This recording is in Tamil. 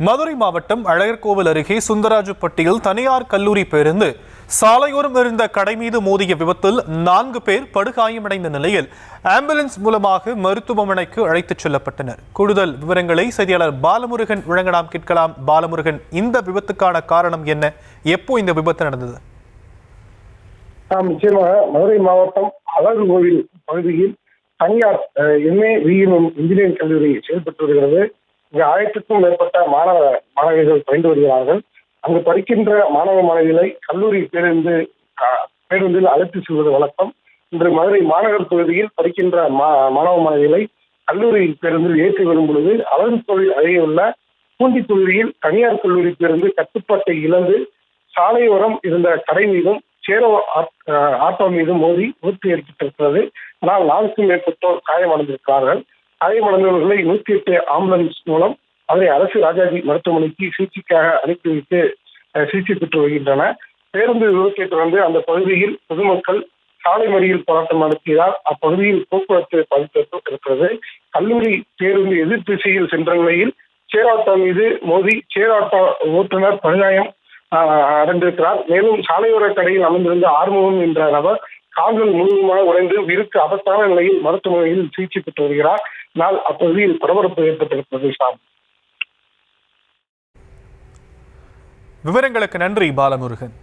மதுரை மாவட்டம் அழகர்கோவில் அருகே சுந்தராஜப்பட்டியில் தனியார் கல்லூரி பேருந்து சாலையோரம் இருந்த கடை மீது மோதிய விபத்தில் 4 பேர் படுகாயமடைந்த நிலையில் ஆம்புலன்ஸ் மூலமாக மருத்துவமனைக்கு அழைத்துச் செல்லப்பட்டனர். கூடுதல் விவரங்களை செய்தியாளர் பாலமுருகன் வழங்க நாம் கேட்கலாம். பாலமுருகன், இந்த விபத்துக்கான காரணம் என்ன? எப்போ இந்த விபத்து நடந்தது? நிச்சயமாக மதுரை மாவட்டம் அழகர்கோவில் பகுதியில் தனியார் MA BM இன்ஜினியரிங் கல்லூரி செயல்பட்டு வருகிறது. இங்கு 1000க்கும் மேற்பட்ட மாணவர்கள் பயின்று வருகிறார்கள். அங்கு படிக்கின்ற மாணவ மாணவிகளை கல்லூரி பேருந்தில் அழைத்து செல்வது வழக்கம். இன்று மதுரை மாநகர் பகுதியில் படிக்கின்ற மாணவ மாணவிகளை கல்லூரி பேருந்தில் ஏற்றி வரும் பொழுது அழகர்கோவில் அருகே உள்ள பூண்டி பகுதியில் தனியார் கல்லூரி பேருந்து கட்டுப்பாட்டை இழந்து சாலையோரம் இருந்த கடை மீதும் சேரோ ஆட்டோ மீதும் மோதி விபத்து ஏற்பட்டிருக்கிறது. ஆனால் 4க்கும் மேற்பட்டோர் காயமடைந்திருக்கிறார்கள். காயமடைந்தவர்களை 108 ஆம்புலன்ஸ் மூலம் மதுரை அரசு ராஜாஜி மருத்துவமனைக்கு சிகிச்சைக்காக அனுப்பி வைத்து சிகிச்சை பெற்று வருகின்றன. பேருந்து விபத்தை தொடர்ந்து அந்த பகுதியில் பொதுமக்கள் சாலை மறியல் போராட்டம் நடத்தியதால் அப்பகுதியில் போக்குவரத்து பாதிப்பு இருக்கிறது. கல்லூரி பேருந்து எதிர் திசையில் சென்ற நிலையில் சேராட்டோ மீது மோதி சேராட்டோ ஓட்டுநர் படுகாயம் அடைந்திருக்கிறார். மேலும் சாலையோர கடையில் அமர்ந்திருந்த ஆறுமுகம் என்ற நபர் கால்கள் முழுவதுமாக உடைந்து உயிருக்கு ஆபத்தான நிலையில் மருத்துவமனையில் சிகிச்சை பெற்று வருகிறார். ஆனால் அப்பகுதியில் பரபரப்பு ஏற்பட்டிருக்கிறது. விவரங்களுக்கு நன்றி பாலமுருகன்.